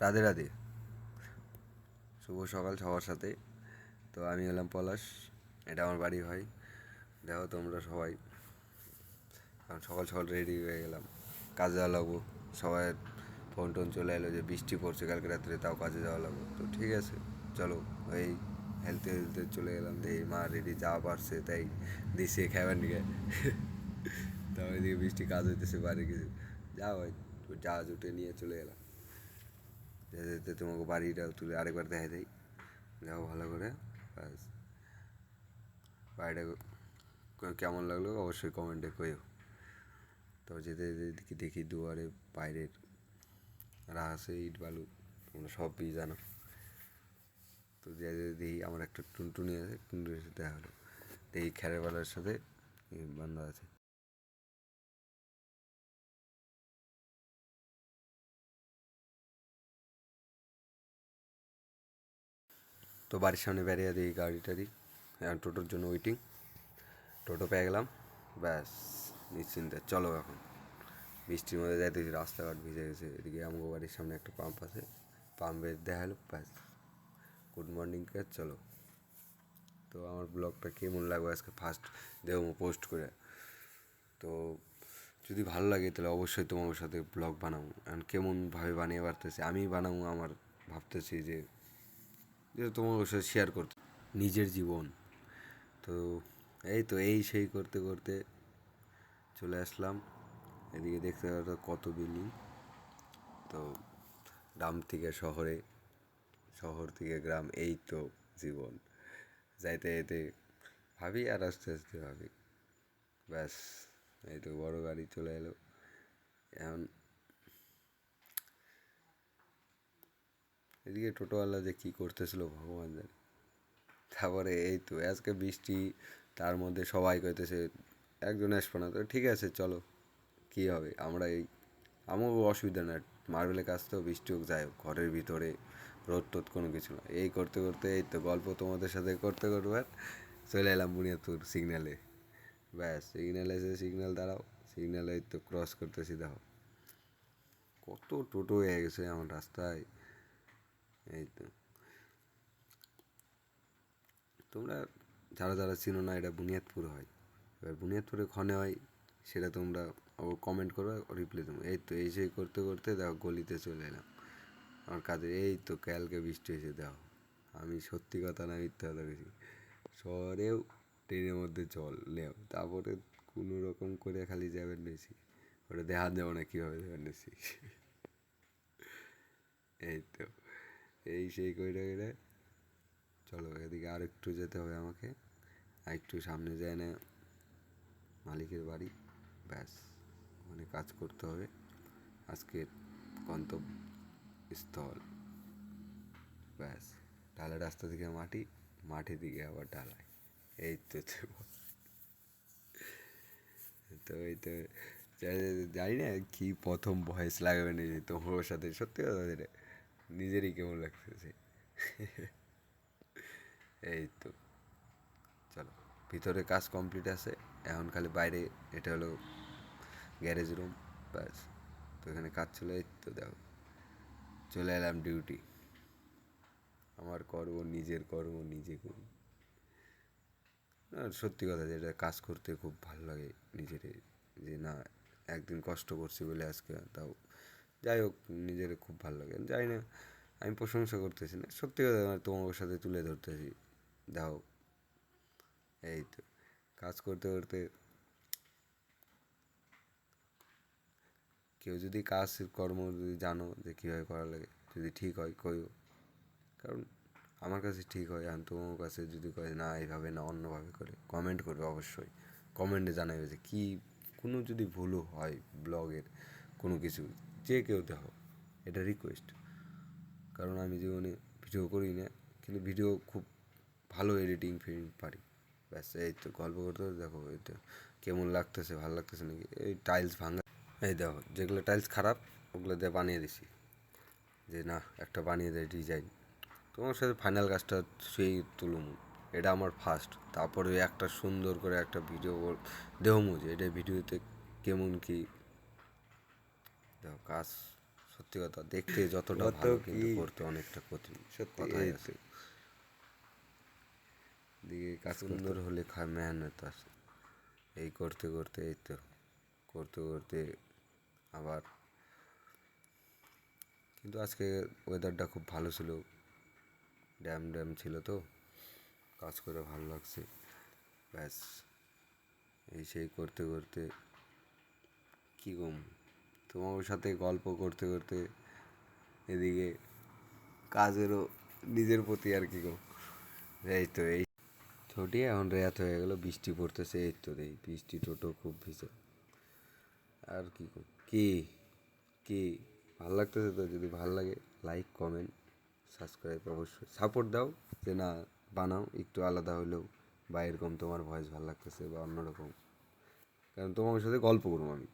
রাধে রাধে, শুভ সকাল সবার সাথে। তো আমি হলাম পলাশ, এটা আমার বাড়ি হয়। দেখো তোমরা সবাই, কারণ সকাল সকাল রেডি হয়ে গেলাম, কাজে যাওয়া লাগবো। সবাই ফোন টোন চলে এলো যে বৃষ্টি পড়ছে কালকে রাত্রে, তাও কাজে যাওয়া লাগবো। তো ঠিক আছে, চলো। ওই হেলতে হেলতে চলে গেলাম, দেখি মা রেডি যা পারছে তাই দিছে খাবার নিয়ে। তা ওইদিকে বৃষ্টি কাজ হইতেছে বাড়ি কিছু, যা হয় জাহাজ উঠে নিয়ে চলে গেলাম। যেতে যেতে তোমাকে বাড়িটাও তুলে আরেকবার দেখা দেয়, দেখো ভালো করে। ব্যাস, বাড়িটা কেমন লাগলো অবশ্যই কমেন্টে কইও। তো যেতে যেতে দেখি দুয়ারে বাইরের রাহাসে ইট বালু, তোমরা সবই জানো। তো দেখি আমার একটা টুনটুনি আছে, টুনটুনির সাথে দেখা হলো, দেখি খেরেবালার সাথে বান্ধা আছে। তো বাড়ির সামনে বেরিয়ে দিই গাড়ি টাড়ি, এখন টোটোর জন্য ওয়েটিং। টোটো পেয়ে গেলাম, ব্যাস নিশ্চিন্তে চলো এখন। বৃষ্টির মধ্যে যাইতেছি, রাস্তাঘাট ভিজে গেছে। এদিকে আমগো বাড়ির সামনে একটা পাম্প আছে, পাম্পের দেখা হলো, ব্যাস গুড মর্নিং কে চলো। তো আমার ব্লগটা কেমন লাগবে আজকে ফার্স্ট দেবো পোস্ট করে। তো যদি ভালো লাগে তাহলে অবশ্যই তোমার সাথে ব্লগ বানাবো। এখন কেমনভাবে বানিয়ে পারতেছি আমি বানাবো, আমার ভাবতেছি যে তোমার সাথে শেয়ার করতে নিজের জীবন। তো এই তো এই সেই করতে করতে চলে আসলাম। এদিকে দেখতে পাচ্ছ কত বিল্ডিং। তো গ্রাম থেকে শহরে, শহর থেকে গ্রাম, এই তো জীবন। যাইতে যাইতে ভাবি আর আস্তে আস্তে ভাবি, ব্যাস এই তো বড় গাড়ি চলে এলো। এখন এদিকে টোটোওয়ালা যে কী করতেছিল ভগবান জানে। তারপরে এই তো আজকে বৃষ্টি, তার মধ্যে সবাই কইতেছে একজন আসবো না। তো ঠিক আছে চলো, কী হবে, আমরা এই আমারও অসুবিধা না, মার্বেলের কাজ তো বৃষ্টি হোক যাই হোক, ঘরের ভিতরে রোদ টোদ কোনো কিছু না। এই করতে করতে এই তো গল্প তোমাদের সাথে করতে করতে চলে এলাম বুনিয়াদপুর সিগন্যালে। ব্যাস সিগন্যালে এসে সিগন্যাল দাঁড়াও, সিগন্যালে এই তো ক্রস করতেছি, দেখো কত টোটো হয়ে গেছে আমার রাস্তায়। এই তো তোমরা যারা যারা চিনো না, এটা বুনিয়াদপুর হয়। এবার বুনিয়াদপুরে ক্ষণে হয়, সেটা তোমরা কমেন্ট করো, রিপ্লাই দেবো। এই তো এই সেই করতে করতে দেখো গলিতে চলে এলাম আমার কাজে। এই তো কালকে বৃষ্টি হয়েছে, দেখো আমি সত্যি কথা না মিথ্যা কথা বলছি, শহরেও ট্রেনের মধ্যে জল নেও, তারপরে কোনো রকম করে খালি যাবেন বেশি, ওটা দেখা যাবো না কীভাবে যাবেন বেশি। এই তো এই সেই কইরা কইরা চলো, এদিকে আর একটু যেতে হবে আমাকে, আর একটু সামনে যায় না মালিকের বাড়ি, ব্যাস ওখানে কাজ করতে হবে আজকের গন্তব্যস্থল। ব্যাস ঢালাই রাস্তা থেকে মাটি, মাটি দিকে আবার ঢালাই, এই তো তো এই তো জানি না কি প্রথম ভয়েস লাগাবে নিজে তোমার সাথে, সত্যি কথা যেটা নিজেরই কেমন লাগতেছে। এই তো চলো, ভিতরে কাজ কমপ্লিট আছে, এখন খালি বাইরে, এটা হলো গ্যারেজ রুম, ব্যাস। তো এখানে কাজ চলে, এই তো দেখো চলে এলাম ডিউটি। আমার কর্ম, নিজের কর্ম নিজে করি। আর সত্যি কথা যেটা কাজ করতে খুব ভালো লাগে নিজের, যে না একদিন কষ্ট করছি বলে আজকে তাও যাই হোক, নিজের খুব ভালো লাগে। যাই না, আমি প্রশংসা করতেছি না, সত্যি কথা তোমার সাথে তুলে ধরতেছি। দাও এই তো কাজ করতে করতে কেউ যদি কাজ কর্ম যদি জানো যে কীভাবে করা লাগে, যদি ঠিক হয় কইও, কারণ আমার কাছে ঠিক হয়। আর তোমার কাছে যদি কয় না এইভাবে না অন্যভাবে করে, কমেন্ট করবে অবশ্যই, কমেন্টে জানাবে যে কী কোনো যদি ভুলও হয় ব্লগের কোনো কিছু, যে কেউ দেখো, এটা রিকোয়েস্ট। কারণ আমি জীবনে ভিডিও করি না, কিন্তু ভিডিও খুব ভালো এডিটিং ফিডিং পারি। ব্যাস এই তো গল্প করতে দেখো, এই তো কেমন লাগতেছে, ভালো লাগতেছে নাকি, এই টাইলস ভাঙা, এই দেখো যেগুলো টাইলস খারাপ ওগুলো দিয়ে বানিয়ে দিছি, যে না একটা বানিয়ে দেয় ডিজাইন। তোমার সাথে ফাইনাল কাজটা সেই তুলুম, এটা আমার ফার্স্ট। তারপরে একটা সুন্দর করে একটা ভিডিও দেহমু যে এটা ভিডিওতে কেমন কি, দেখো কাজ সত্যি কথা, দেখতে যতটা কত ভালো কিন্তু কি করতে অনেকটা কঠিন। সত্যি কথাই এই আছে। দিকে কাজ সুন্দর হলে মেহনত আছে। এই করতে করতে এই তো করতে করতে আবার, কিন্তু আজকে ওয়েদারটা খুব ভালো ছিল, ড্যাম ড্যাম ছিল তো, কাজ করে ভালো লাগছে। ব্যাস, এই সেই করতে করতে কী গম, তোমার সাথে গল্প করতে করতে এদিকে কাজেরও নিজের প্রতি আর কি গো। এই তো এই ছুটি এখন রাত হয়ে গেল, বৃষ্টি পড়তেছে, এই তো এই বৃষ্টি, টোটো খুব ভিজে। আর কি কি কি ভাল লাগতেছে তো? যদি ভাল লাগে লাইক কমেন্ট সাবস্ক্রাইব অবশ্যই সাপোর্ট দাও, যে না বানাও একটু আলাদা হলেও, বা এরকম তোমার ভয়েস ভালো লাগতেছে বা অন্যরকম, কারণ তোমার সাথে গল্প করবো আমি।